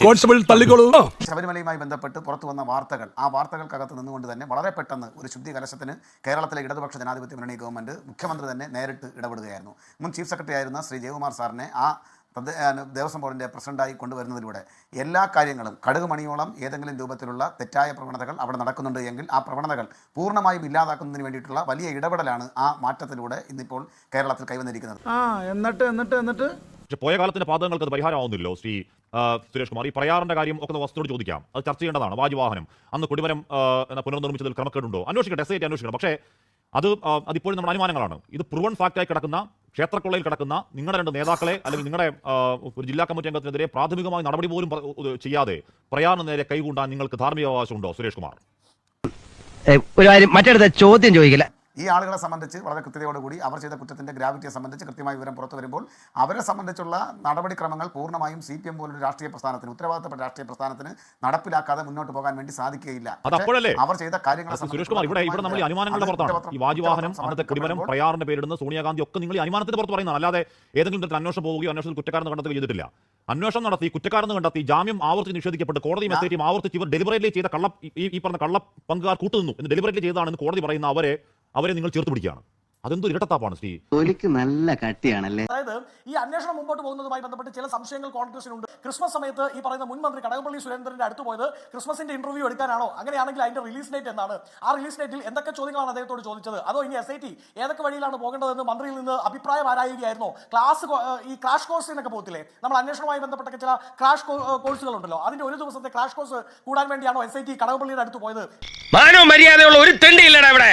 Constable തള്ളിക്കോളൂ. ശബരിമലയുമായി ബന്ധപ്പെട്ട് പുറത്തു വന്ന വാർത്തകൾ, ആ വാർത്തകൾക്കകത്ത് നിന്നുകൊണ്ട് തന്നെ വളരെ പെട്ടെന്ന് ഒരു ശുദ്ധി കലശത്തിന് കേരളത്തിലെ ഇടതുപക്ഷ ജനാധിപത്യ മുന്നണി ഗവൺമെന്റ്, മുഖ്യമന്ത്രി തന്നെ നേരിട്ട് ഇടപെടുകയായിരുന്നു. മുൻ ചീഫ് സെക്രട്ടറി ആയിരുന്ന ശ്രീ ജയകുമാർ സാറിനെ ആ ദേവസ്വം ബോർഡിൻ്റെ പ്രസിഡന്റായി കൊണ്ടുവരുന്നതിലൂടെ എല്ലാ കാര്യങ്ങളും കടുകുമണിയോളം ഏതെങ്കിലും രൂപത്തിലുള്ള തെറ്റായ പ്രവണതകൾ അവിടെ നടക്കുന്നുണ്ട് എങ്കിൽ ആ പ്രവണതകൾ പൂർണ്ണമായും ഇല്ലാതാക്കുന്നതിന് വേണ്ടിയിട്ടുള്ള വലിയ ഇടപെടലാണ് ആ മാറ്റത്തിലൂടെ ഇന്നിപ്പോൾ കേരളത്തിൽ കൈവന്നിരിക്കുന്നത്. എന്നിട്ട് പക്ഷെ പോയ കാലത്തിന്റെ പാതകങ്ങൾക്ക് അത് പരിഹാരമാവുന്നില്ലോ. സുരേഷ് കുമാർ, ഈ പ്രയാറിന്റെ കാര്യം ഒക്കെ വസ്തുതയോട് ചോദിക്കാം, അത് ചർച്ച ചെയ്യേണ്ടതാണ്. വാജുവാഹനം അന്ന് കൊടിമരം പുനർനിർമ്മിച്ചതിൽ ക്രമക്കേടുണ്ടോ അന്വേഷിക്കട്ടെ, SIT അന്വേഷിക്കണം. പക്ഷേ അതിപ്പോഴും നമ്മുടെ അനുമാനങ്ങളാണ്. ഇത് പ്രൂവൺ ഫാക്റ്റായി കിടക്കുന്ന, ക്ഷേത്രക്കൊള്ളയിൽ കിടക്കുന്ന നിങ്ങളുടെ രണ്ട് നേതാക്കളെ അല്ലെങ്കിൽ നിങ്ങളുടെ ഒരു ജില്ലാ കമ്മിറ്റി അംഗത്തിനെതിരെ പ്രാഥമികമായി നടപടി പോലും ചെയ്യാതെ പ്രയാറിന് നേരെ കൈകൂണ്ടാൻ നിങ്ങൾക്ക് ധാർമ്മിക അവകാശമുണ്ടോ സുരേഷ് കുമാർ? ഒരു കാര്യം മറ്റടുത്ത ചോദ്യം ചോദിക്കില്ല. ഈ ആളുകളെ സംബന്ധിച്ച് വളരെ കൃത്യതയോടുകൂടി അവർ ചെയ്ത കുറ്റത്തിൻ്റെ ഗ്രാവിറ്റിയെ സംബന്ധിച്ച് കൃത്യമായ വിവരം പുറത്തു വരുമ്പോൾ അവരെ സംബന്ധിച്ചുള്ള നടപടിക്രമങ്ങൾ പൂർണ്ണമായും CPM പോലൊരു രാഷ്ട്രീയ പ്രസ്ഥാനത്തിന്, ഉത്തരവാദിത്തപ്പെട്ട രാഷ്ട്രീയ പ്രസ്ഥാനത്തിന് നടപ്പിലാക്കാതെ മുന്നോട്ട് പോകാൻ വേണ്ടി സാധിക്കുകയില്ല. അവർ ചെയ്ത കാര്യങ്ങൾ സുരേഷ് കുമാർ, ഇവിടെ നമ്മൾ അനുമാനങ്ങളുടെ പുറത്താണ്. ഈ വാജുവാഹനം, അന്നത്തെ കൊടിമരം, പ്രയാറിന്റെ പേരിടുന്ന സോണിയാഗാന്ധി ഒക്കെ നിങ്ങൾ ഈ അനുമാനത്തിന് പുറത്ത് പറയുന്നതാണ്. അല്ലാതെ ഏതെങ്കിലും തരത്തിൽ അന്വേഷണം പോവുകയോ അന്വേഷണത്തിൽ കുറ്റക്കാരെന്ന് കണ്ടെത്തുകയോ ചെയ്തിട്ടില്ല. അന്വേഷണം നടത്തി, കുറ്റക്കാരെന്ന് കണ്ടെത്തി, ജാമ്യം ആവർത്തി നിഷേധിക്കപ്പെട്ട് കോടതിയും SITയും ആവർത്തിച്ച് ഇവർ ഡെലിബറേറ്റ്ലി ചെയ്ത ഈ പറഞ്ഞ കള്ള പങ്കുകാർ കൂട്ടുനിന്നു എന്ന് ഡെലിബറേറ്റ്ലി ചെയ്തതാണെന്ന് കോടതി പറയുന്ന അവരെ നിങ്ങൾ ചേർത്ത് പിടിക്കുകയാണ്. അതെന്തോ ഇരട്ടത്താപ്പാണ് ശ്രീ. തൊലിക്ക് നല്ല കട്ടിയാണല്ലേ. അതായത് ഈ അന്വേഷണം മുമ്പോട്ട് പോകുന്നതുമായി ബന്ധപ്പെട്ട് ചില സംശയങ്ങൾ കോൺഗ്രസിനുണ്ട്. ക്രിസ്മസ് സമയത്ത് ഈ പറയുന്ന മുൻ മന്ത്രി കടകംപള്ളി സുരേന്ദ്രന്റെ അടുത്ത് പോയത് ക്രിസ്മസിന്റെ ഇന്റർവ്യൂ എടുക്കാനാണോ? അങ്ങനെയാണെങ്കിൽ അതിന്റെ റിലീസ് ഡേറ്റ് എന്താണ്? ആ റിലീസ് ഡേറ്റിൽ എന്തൊക്കെ ചോദ്യങ്ങളാണ് അദ്ദേഹത്തോട് ചോദിച്ചത്? അതോ ഇനി SIT ഏതൊക്കെ വഴിയിലാണ് പോകേണ്ടതെന്ന് മന്ത്രിയിൽ നിന്ന് അഭിപ്രായം ആരായുകയായിരുന്നോ? ഈ ക്രാഷ് കോഴ്സിനൊക്കെ പോകത്തില്ലേ, നമ്മൾ അന്വേഷണവുമായി ബന്ധപ്പെട്ട ചില ക്രാഷ് കോഴ്സുകളുണ്ടല്ലോ, അതിന്റെ ഒരു ദിവസത്തെ ക്രാഷ് കോഴ്സ് കൂടാൻ വേണ്ടിയാണോ SIT കടകംപള്ളിയുടെ അടുത്ത് പോയത്? മാനോ മര്യാദയുള്ള ഒരു തെണ്ടിയില്ലടാ ഇവിടെ.